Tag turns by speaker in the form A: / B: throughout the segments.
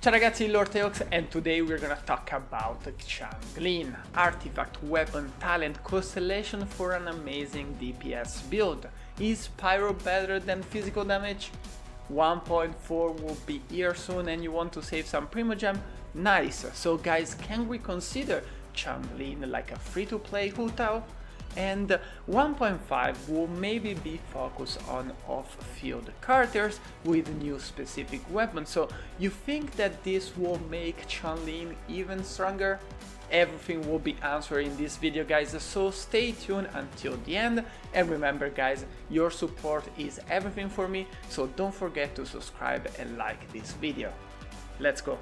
A: Ciao ragazzi, LordTeox, and today we're gonna talk about Xiangling, artifact, weapon, talent, constellation for an amazing DPS build. Is Pyro better than physical damage? 1.4 will be here soon and you want to save some Primogem? Nice! So guys, can we consider Xiangling like a free-to-play HuTao? And 1.5 will maybe be focused on off-field characters with new specific weapons. So you think that this will make Xiangling even stronger? Everything will be answered in this video, guys, so stay tuned until the end. And remember guys, your support is everything for me, so don't forget to subscribe and like this video. Let's go!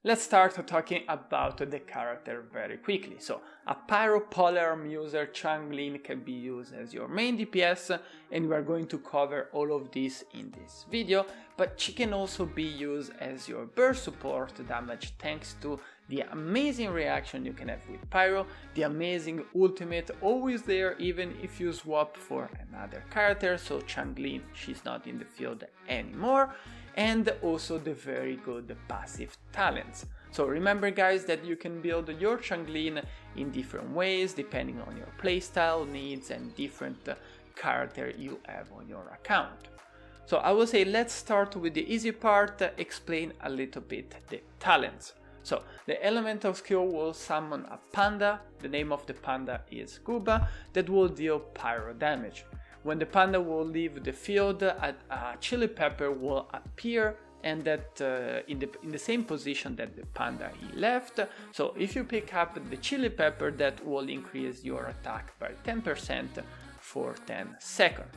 A: Let's start talking about the character very quickly. So, a Pyro polearm user, Xiangling can be used as your main DPS, and we are going to cover all of this in this video, but she can also be used as your burst support damage thanks to the amazing reaction you can have with Pyro, the amazing ultimate always there even if you swap for another character, so Xiangling, she's not in the field anymore, and also the very good passive talents. So remember guys that you can build your Xiangling in different ways depending on your playstyle, needs and different character you have on your account. So I will say let's start with the easy part, explain a little bit the talents. So the elemental skill will summon a panda, the name of the panda is Guba, that will deal pyro damage. When the panda will leave the field, a chili pepper will appear and that in the same position that the panda he left. So if you pick up the chili pepper, that will increase your attack by 10% for 10 seconds.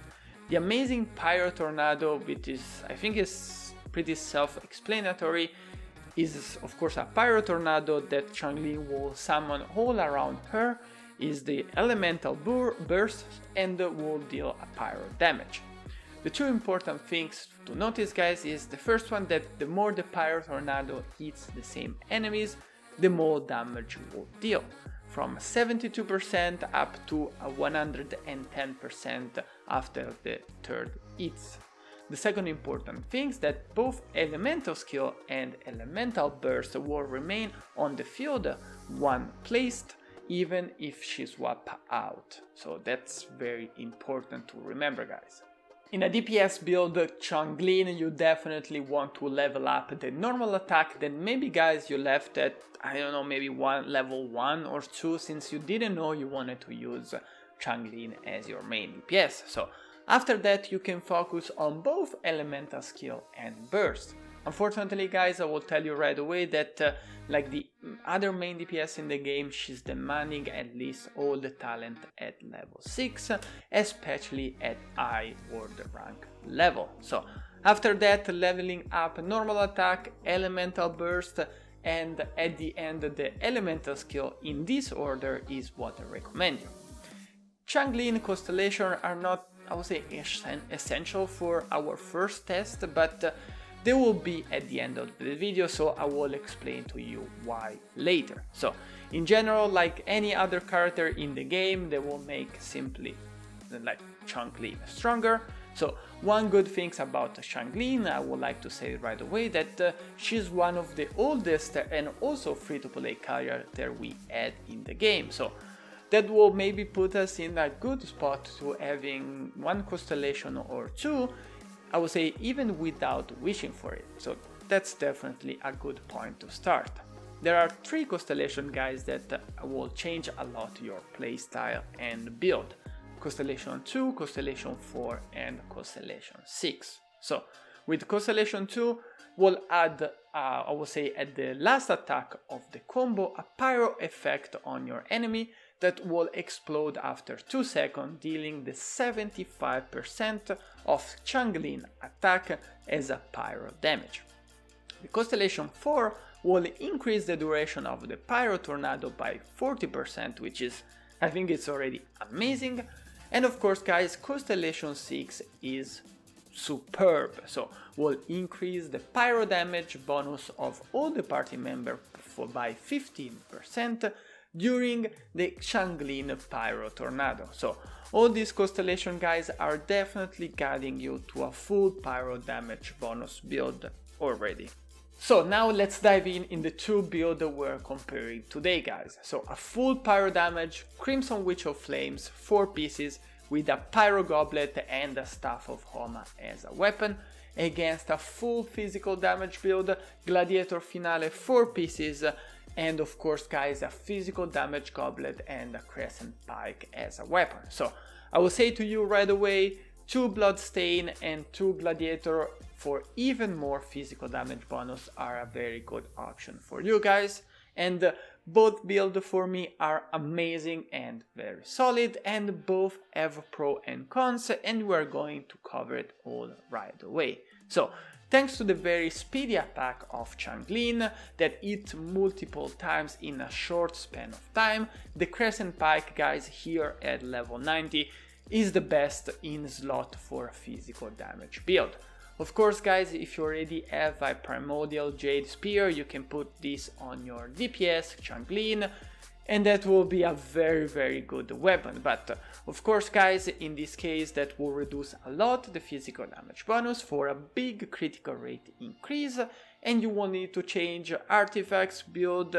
A: The amazing Pyro Tornado, which is I think is pretty self-explanatory, is of course a Pyro Tornado that Xiangling will summon all around her, is the elemental burst and will deal a pyro damage. The two important things to notice guys is the first one, that the more the Pyro Tornado hits the same enemies, the more damage will deal, from 72% up to 110% after the third hits. The second important thing is that both elemental skill and elemental burst will remain on the field one placed even if she swap out. So that's very important to remember guys. In a DPS build Xiangling, you definitely want to level up the normal attack, then maybe guys you left at, I don't know, maybe level 1 or 2 since you didn't know you wanted to use Xiangling as your main DPS. So after that you can focus on both elemental skill and burst. Unfortunately guys, I will tell you right away that like the other main DPS in the game, she's demanding at least all the talent at level 6, especially at high order rank level. So after that, leveling up normal attack, elemental burst, and at the end the elemental skill in this order is what I recommend you. Xiangling Constellation are not, I would say, essential for our first test, but they will be at the end of the video, so I will explain to you why later. So in general, like any other character in the game, they will make simply like Xiangling stronger. So one good thing about Xiangling, I would like to say right away, that she's one of the oldest and also free-to-play character we had in the game. So that will maybe put us in a good spot to having one constellation or two, I would say, even without wishing for it. So that's definitely a good point to start. There are 3 constellations guys that will change a lot your playstyle and build. Constellation 2, Constellation 4 and Constellation 6. So with Constellation 2 we'll add, I would say at the last attack of the combo, a pyro effect on your enemy that will explode after 2 seconds, dealing the 75% of Xiangling attack as a pyro damage. The Constellation 4 will increase the duration of the Pyro Tornado by 40%, which is, I think it's already amazing. And of course guys, Constellation 6 is superb. So will increase the pyro damage bonus of all the party members by 15% during the Xiangling Pyro Tornado. So all these constellation guys are definitely guiding you to a full pyro damage bonus build already. So now let's dive in the two builds we're comparing today, guys. So a full pyro damage Crimson Witch of Flames 4 pieces with a pyro goblet and a staff of Homa as a weapon, against a full physical damage build Gladiator Finale 4 pieces, and of course guys, a physical damage goblet and a crescent pike as a weapon. So I will say to you right away, 2 Bloodstain and 2 Gladiator for even more physical damage bonus are a very good option for you guys, and both builds for me are amazing and very solid, and both have pros and cons, and we're going to cover it all right away. So thanks to the very speedy attack of Xiangling that hit multiple times in a short span of time, the Crescent Pike guys here at level 90 is the best in slot for a physical damage build. Of course guys, if you already have a Primordial Jade Spear, you can put this on your DPS Xiangling, and that will be a very good weapon. But of course guys, in this case that will reduce a lot the physical damage bonus for a big critical rate increase, and you will need to change artifacts, build,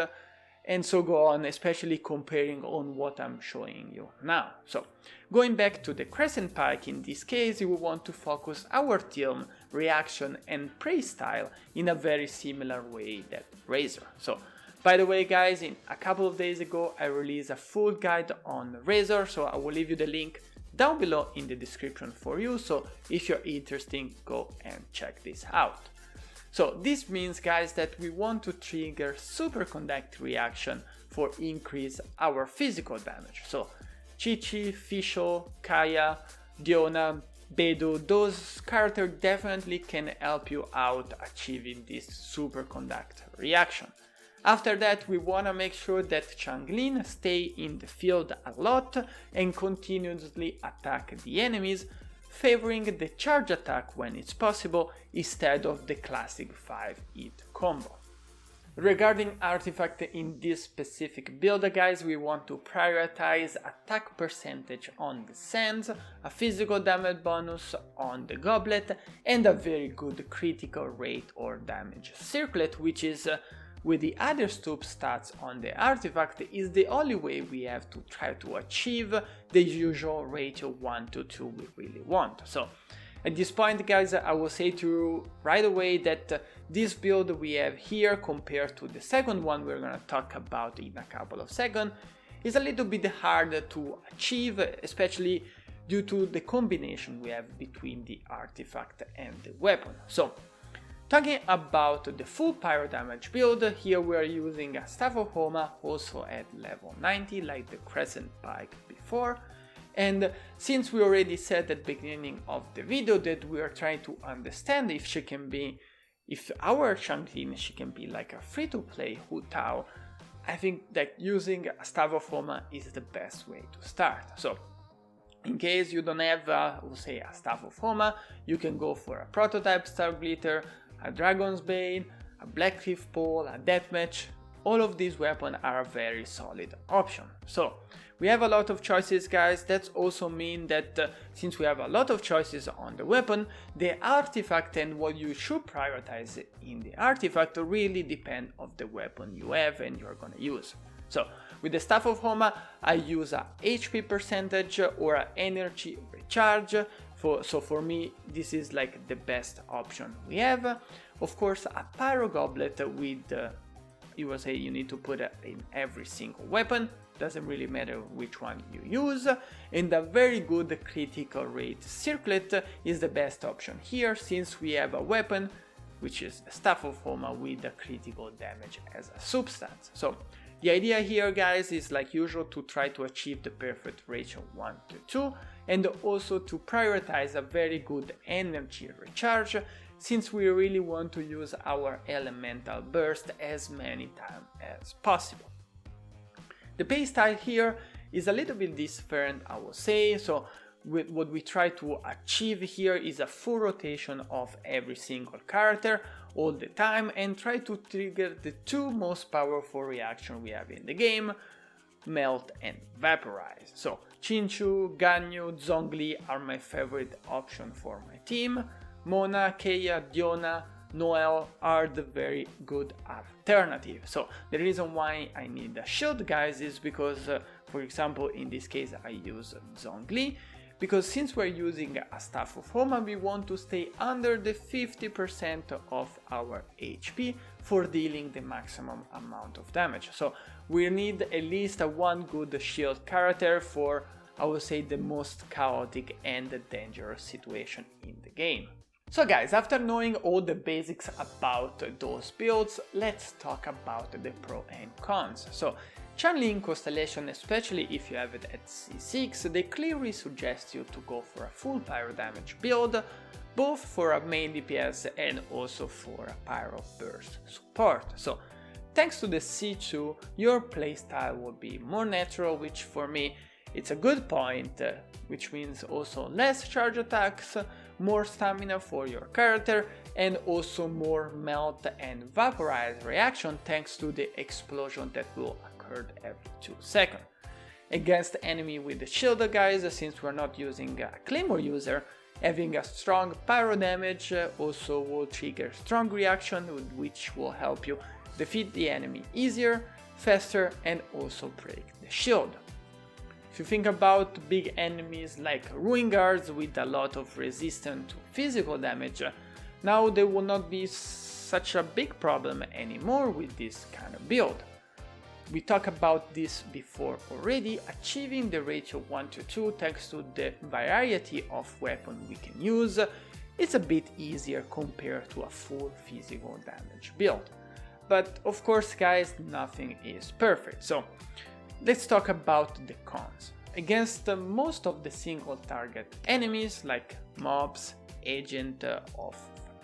A: and so go on, especially comparing on what I'm showing you now. So going back to the Crescent Pike, in this case we want to focus our team reaction and prey style in a very similar way that Razor. So by the way guys, in a couple of days ago I released a full guide on Razor, so I will leave you the link down below in the description for you, so if you're interested, go and check this out. So this means guys that we want to trigger superconduct reaction for increase our physical damage. So Chi-Chi, Fisho, Kaya, Diona, Bedu, those characters definitely can help you out achieving this superconduct reaction. After that we wanna make sure that Xiangling stay in the field a lot and continuously attack the enemies, favoring the charge attack when it's possible instead of the classic 5-hit combo. Regarding artifact in this specific build guys, we want to prioritize attack percentage on the sands, a physical damage bonus on the goblet, and a very good critical rate or damage circlet, which is with the other stoop stats on the artifact is the only way we have to try to achieve the usual ratio 1 to 2 we really want. So at this point guys, I will say to you right away that this build we have here compared to the second one we're gonna talk about in a couple of seconds is a little bit harder to achieve, especially due to the combination we have between the artifact and the weapon. So talking about the full pyro damage build, here we are using a Staff of Homa, also at level 90 like the Crescent Pike before, and since we already said at the beginning of the video that we are trying to understand if she can be, if our Xiangling she can be like a free-to-play HuTao, I think that using a Staff of Homa is the best way to start. So in case you don't have, we'll say a Staff of Homa, you can go for a Prototype Star Glitter, a Dragon's Bane, a Black Cliff Pole, a Deathmatch. All of these weapons are a very solid option. So we have a lot of choices guys, that also means that since we have a lot of choices on the weapon, the artifact and what you should prioritize in the artifact really depend on the weapon you have and you're gonna use. So with the Staff of Homa I use a HP percentage or an energy recharge. So for me this is like the best option we have. Of course a Pyro Goblet with, you will say you need to put it in every single weapon, doesn't really matter which one you use, and a very good critical rate circlet is the best option here since we have a weapon which is the Staff of Homa with the critical damage as a substance. So the idea here guys is like usual to try to achieve the perfect ratio 1 to 2 and also to prioritize a very good energy recharge since we really want to use our elemental burst as many times as possible. The playstyle here is a little bit different I will say, so what we try to achieve here is a full rotation of every single character all the time and try to trigger the two most powerful reactions we have in the game, Melt and Vaporize. So Chinchu, Ganyu, Zhongli are my favorite option for my team. Mona, Keia, Diona, Noelle are the very good alternative. So the reason why I need a shield, guys, is because for example in this case I use Zhongli, because since we're using a Staff of Homa, we want to stay under the 50% of our HP for dealing the maximum amount of damage. So we need at least one good shield character for, I would say, the most chaotic and dangerous situation in the game. So guys, after knowing all the basics about those builds, let's talk about the pros and cons. So Xiangling Constellation, especially if you have it at C6, they clearly suggest you to go for a full pyro damage build, both for a main DPS and also for a pyro burst support. So thanks to the C2, your playstyle will be more natural, which for me it's a good point, which means also less charge attacks, more stamina for your character, and also more melt and vaporize reaction thanks to the explosion that will occur every 2 seconds. Against enemy with the shield, guys, since we're not using a Claymore user, having a strong pyro damage also will trigger strong reaction, which will help you defeat the enemy easier, faster, and also break the shield. If you think about big enemies like Ruin Guards with a lot of resistance to physical damage, now they will not be such a big problem anymore with this kind of build. We talked about this before already, achieving the ratio 1:2 thanks to the variety of weapons we can use. It's a bit easier compared to a full physical damage build. But of course, guys, nothing is perfect. So let's talk about the cons. Against most of the single target enemies like mobs, agent of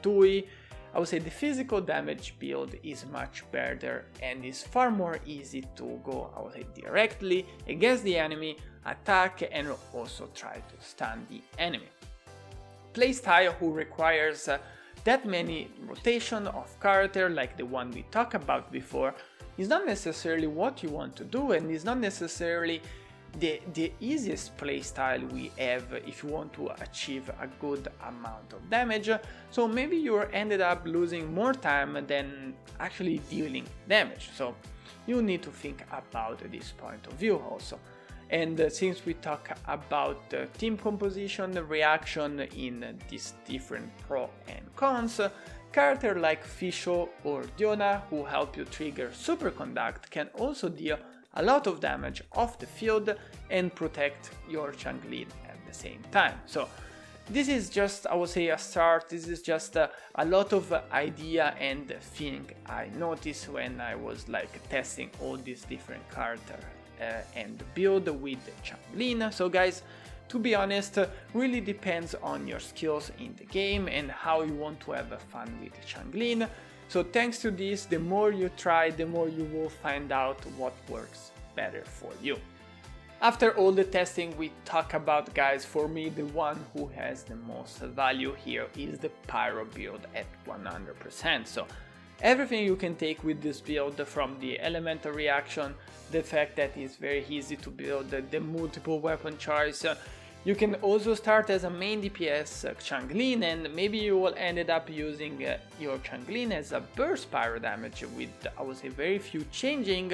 A: Tui, I would say the physical damage build is much better and is far more easy to go, I would say, directly against the enemy, attack, and also try to stun the enemy. Playstyle who requires that many rotation of character like the one we talked about before is not necessarily what you want to do, and is not necessarily the easiest playstyle we have if you want to achieve a good amount of damage. So maybe you ended up losing more time than actually dealing damage. So you need to think about this point of view also. And since we talk about team composition, reaction in these different pros and cons, characters like Fisho or Diona, who help you trigger Superconduct, can also deal a lot of damage off the field and protect your Xiangling at the same time. So this is just, I would say, a start. This is just a lot of idea and thing I noticed when I was like testing all these different characters and build with Xiangling. So guys, to be honest, really depends on your skills in the game and how you want to have fun with Xiangling. So thanks to this, the more you try, the more you will find out what works better for you. After all the testing we talk about, guys, for me the one who has the most value here is the Pyro build at 100%. So everything you can take with this build, from the elemental reaction, the fact that it's very easy to build, the multiple weapon choice. You can also start as a main DPS Xiangling, and maybe you will end up using your Xiangling as a burst pyro damage with, I would say, very few changing.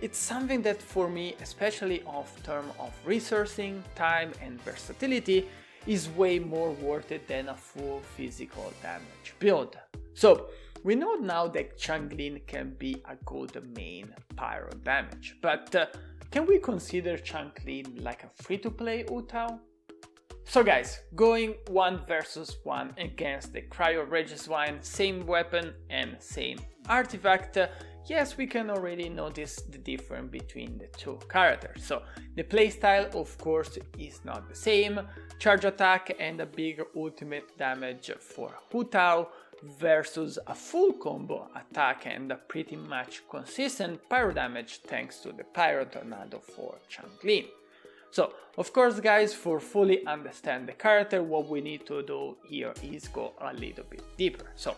A: It's something that for me, especially off term of resourcing, time and versatility, is way more worth it than a full physical damage build. So we know now that Xiangling can be a good main pyro damage, but can we consider Xiangling like a free-to-play HuTao? So guys, going 1 versus 1 against the Cryo Regiswine, same weapon and same artifact, yes, we can already notice the difference between the two characters. So the playstyle, of course, is not the same. Charge attack and a big ultimate damage for HuTao versus a full combo attack and a pretty much consistent pyro damage thanks to the Pyro Tornado for Xiangling. So, of course guys, for fully understand the character, what we need to do here is go a little bit deeper. So,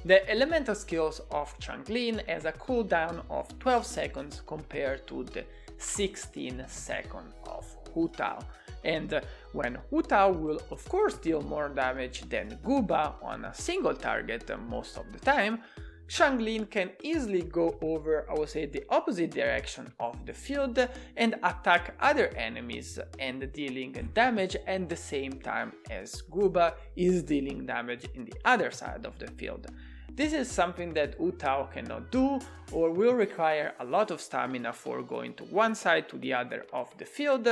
A: the elemental skills of Xiangling has a cooldown of 12 seconds compared to the 16 seconds of HuTao. And when HuTao will of course deal more damage than Guba on a single target most of the time, Xiangling can easily go over, I would say, the opposite direction of the field and attack other enemies and dealing damage at the same time as Guba is dealing damage in the other side of the field. This is something that HuTao cannot do or will require a lot of stamina for going to one side to the other of the field,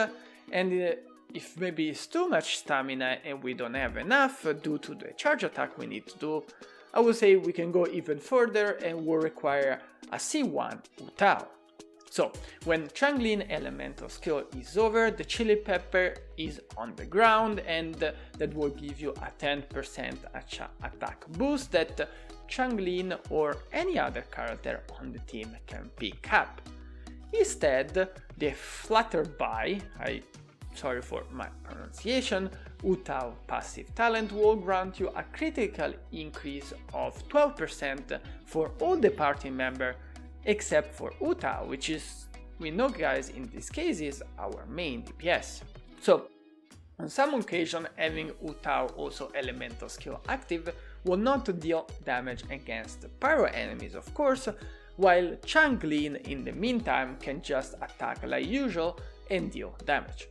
A: and if maybe it's too much stamina and we don't have enough due to the charge attack we need to do, I would say we can go even further and will require a C1 HuTao. So, when Xiangling elemental skill is over, the chili pepper is on the ground and that will give you a 10% attack boost that Xiangling or any other character on the team can pick up. Instead, the Flutterby, sorry for my pronunciation, HuTao passive talent will grant you a critical increase of 12% for all the party members except for HuTao, which is, we know guys, in this case is our main DPS. So, on some occasion having HuTao also elemental skill active will not deal damage against Pyro enemies of course, while Xiangling in the meantime can just attack like usual and deal damage.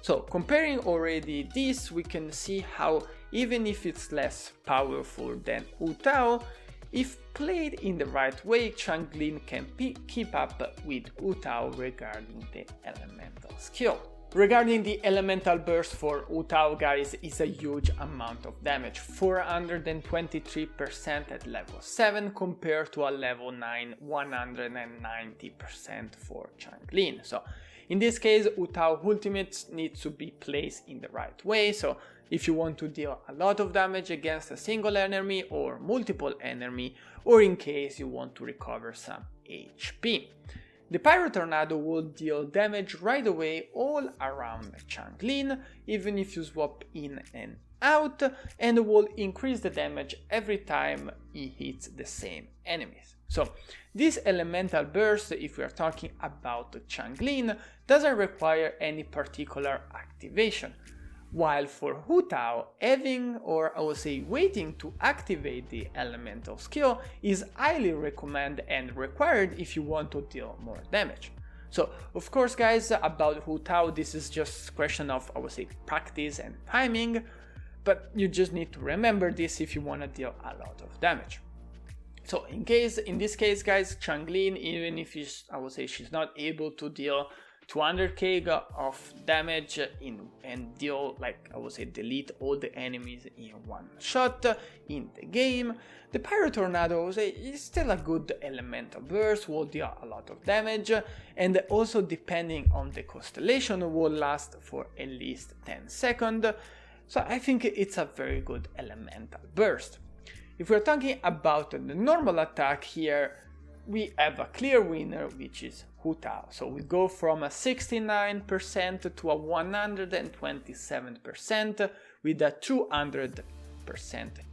A: So comparing already this, we can see how even if it's less powerful than HuTao, if played in the right way, Xiangling can keep up with HuTao regarding the elemental skill. Regarding the elemental burst for HuTao guys, is a huge amount of damage, 423% at level 7 compared to a level 9 190% for Xiangling. So in this case, HuTao ultimates needs to be placed in the right way, so if you want to deal a lot of damage against a single enemy or multiple enemy, or in case you want to recover some HP. The Pyro Tornado will deal damage right away all around Xiangling, even if you swap in and out, and will increase the damage every time he hits the same enemies. So this elemental burst, if we are talking about Xiangling, doesn't require any particular activation, while for HuTao, having, or I would say waiting to activate the elemental skill is highly recommended and required if you want to deal more damage. So of course guys, about HuTao, this is just a question of, I would say, practice and timing, but you just need to remember this if you want to deal a lot of damage. So in this case guys, Xiangling, even if I would say she's not able to deal 200k of damage and deal, like I would say, delete all the enemies in one shot in the game, the Pyro Tornado, I would say, is still a good elemental burst, will deal a lot of damage, and also depending on the constellation will last for at least 10 seconds, so I think it's a very good elemental burst. If we're talking about the normal attack here, we have a clear winner, which is HuTao. So we go from a 69% to a 127% with a 200%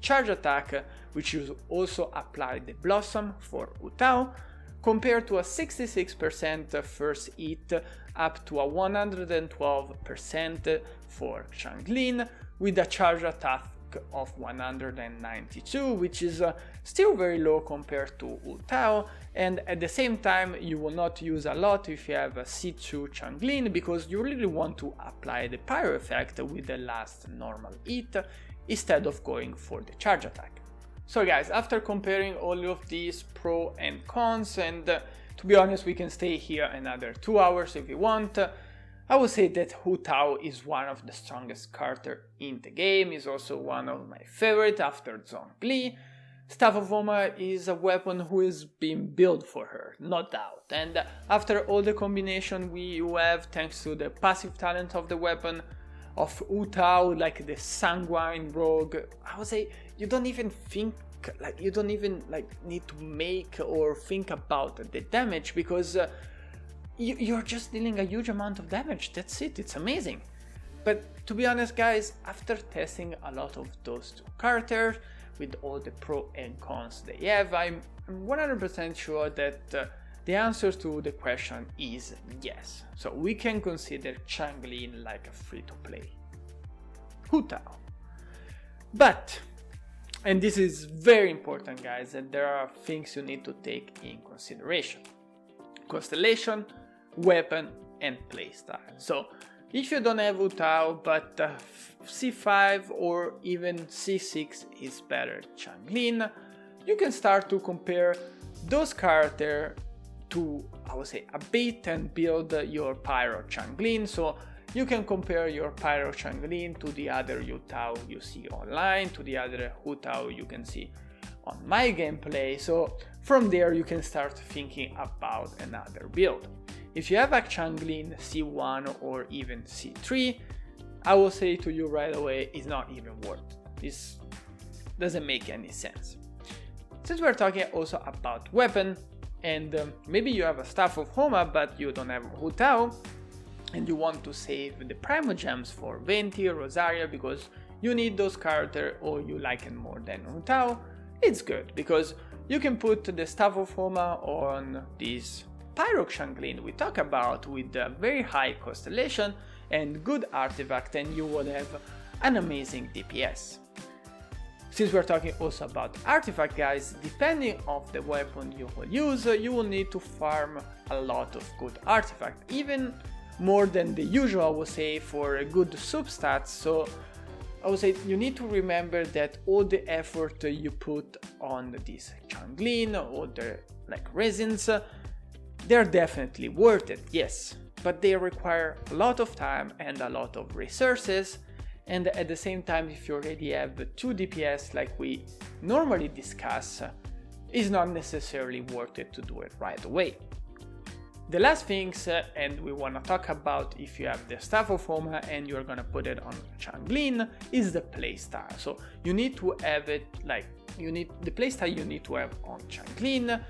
A: charge attack, which is also applied the Blossom for HuTao, compared to a 66% first hit up to a 112% for Xiangling with a charge attack of 192, which is still very low compared to HuTao, and at the same time you will not use a lot if you have a C2 Xiangling, because you really want to apply the Pyro effect with the last normal hit instead of going for the charge attack. So guys, after comparing all of these pros and cons, and to be honest we can stay here another 2 hours if you want, I would say that HuTao is one of the strongest characters in the game, is also one of my favorite after Zhongli. Staff of Oma is a weapon who is being built for her, no doubt, and after all the combination we have thanks to the passive talent of the weapon of HuTao, like the Sanguine Rogue, I would say you don't even need to make or think about the damage, because you're just dealing a huge amount of damage. That's it, it's amazing. But to be honest guys, after testing a lot of those two characters with all the pros and cons they have, I'm 100% sure that the answer to the question is yes. So we can consider Xiangling like a free-to-play HuTao. But, and this is very important guys, and there are things you need to take in consideration: constellation, weapon, and playstyle. So if you don't have HuTao but C5 or even C6 is better Xiangling, you can start to compare those characters to, I would say, a bit and build your Pyro Xiangling. So you can compare your Pyro Xiangling to the other HuTao you see online, to the other HuTao you can see on my gameplay. So from there you can start thinking about another build. If you have a Xiangling C1 or even C3, I will say to you right away, it's not even worth it. This doesn't make any sense. Since we're talking also about weapon, and maybe you have a Staff of Homa but you don't have HuTao, and you want to save the Primo Gems for Venti or Rosaria because you need those characters or you like it more than HuTao, it's good because you can put the Staff of Homa on this Pyro Xiangling we talk about with a very high constellation and good artifact, and you will have an amazing DPS. Since we're talking also about artifact guys, depending on the weapon you will use, you will need to farm a lot of good artifact, even more than the usual I would say for a good substats. So I would say you need to remember that all the effort you put on this Xiangling or the resins, they're definitely worth it, yes, but they require a lot of time and a lot of resources, and at the same time if you already have 2 DPS like we normally discuss, it's not necessarily worth it to do it right away. The last things, and we want to talk about if you have the Staff of Homa and you're gonna put it on Xiangling, is the playstyle. So you need to have it the playstyle you need to have on Xiangling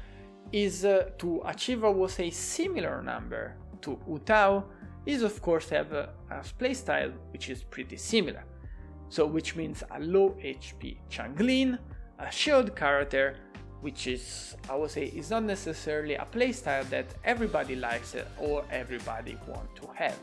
A: is to achieve, I would say, similar number to HuTao, is of course have a playstyle which is pretty similar. So which means a low HP Xiangling, a shield character, which is, I would say, is not necessarily a playstyle that everybody likes it or everybody want to have.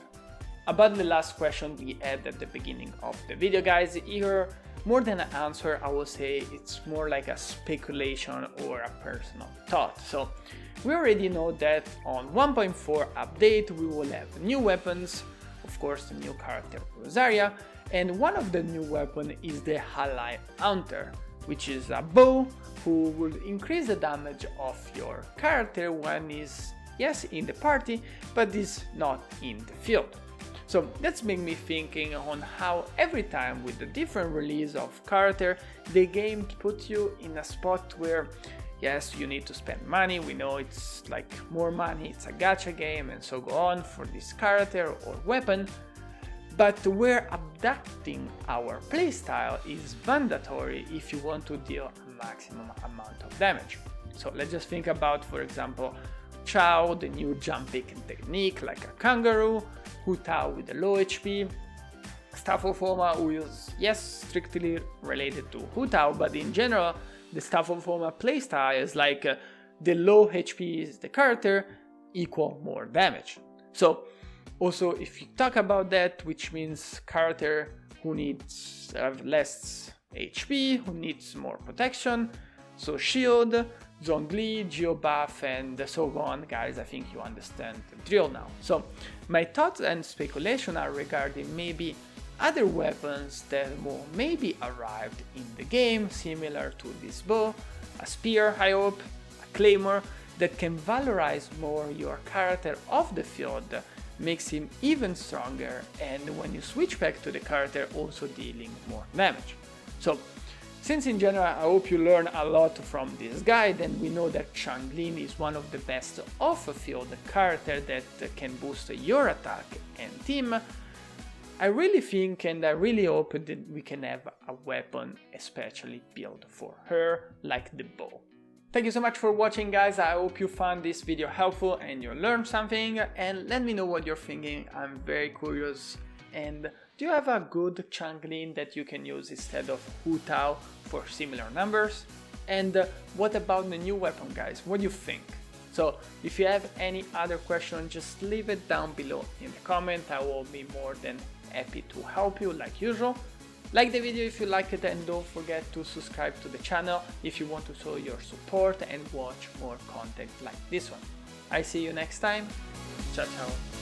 A: About the last question we had at the beginning of the video guys, here more than an answer, I would say it's more like a speculation or a personal thought. So we already know that on 1.4 update we will have new weapons, of course the new character Rosaria, and one of the new weapons is the Ally Hunter, which is a bow who will increase the damage of your character when is, yes, in the party, but is not in the field. So that's made me thinking on how every time with the different release of character, the game puts you in a spot where, yes, you need to spend money, we know it's like more money, it's a gacha game and so go on for this character or weapon, but where adapting our playstyle is mandatory if you want to deal a maximum amount of damage. So let's just think about, for example, Ciao, the new jumping technique like a kangaroo, HuTao with the low HP, Staff of Homa who is, yes, strictly related to HuTao, but in general the Staff of Homa playstyle is like the low HP is the character equal more damage. So also if you talk about that, which means character who needs less HP, who needs more protection, so shield, Zhongli, Geobuff, and so on, guys, I think you understand the drill now. So my thoughts and speculation are regarding maybe other weapons that will maybe arrived in the game, similar to this bow, a spear, I hope, a claymore, that can valorize more your character off the field, makes him even stronger, and when you switch back to the character also dealing more damage. So since in general I hope you learn a lot from this guide, and we know that Xiangling is one of the best off-field character that can boost your attack and team, I really think and I really hope that we can have a weapon especially built for her like the bow. Thank you so much for watching, guys. I hope you found this video helpful and you learned something, and let me know what you're thinking. I'm very curious. And do you have a good Xiangling that you can use instead of HuTao for similar numbers? And what about the new weapon, guys? What do you think? So if you have any other question, just leave it down below in the comment. I will be more than happy to help you like usual. Like the video if you like it, and don't forget to subscribe to the channel if you want to show your support and watch more content like this one. I see you next time. Ciao ciao.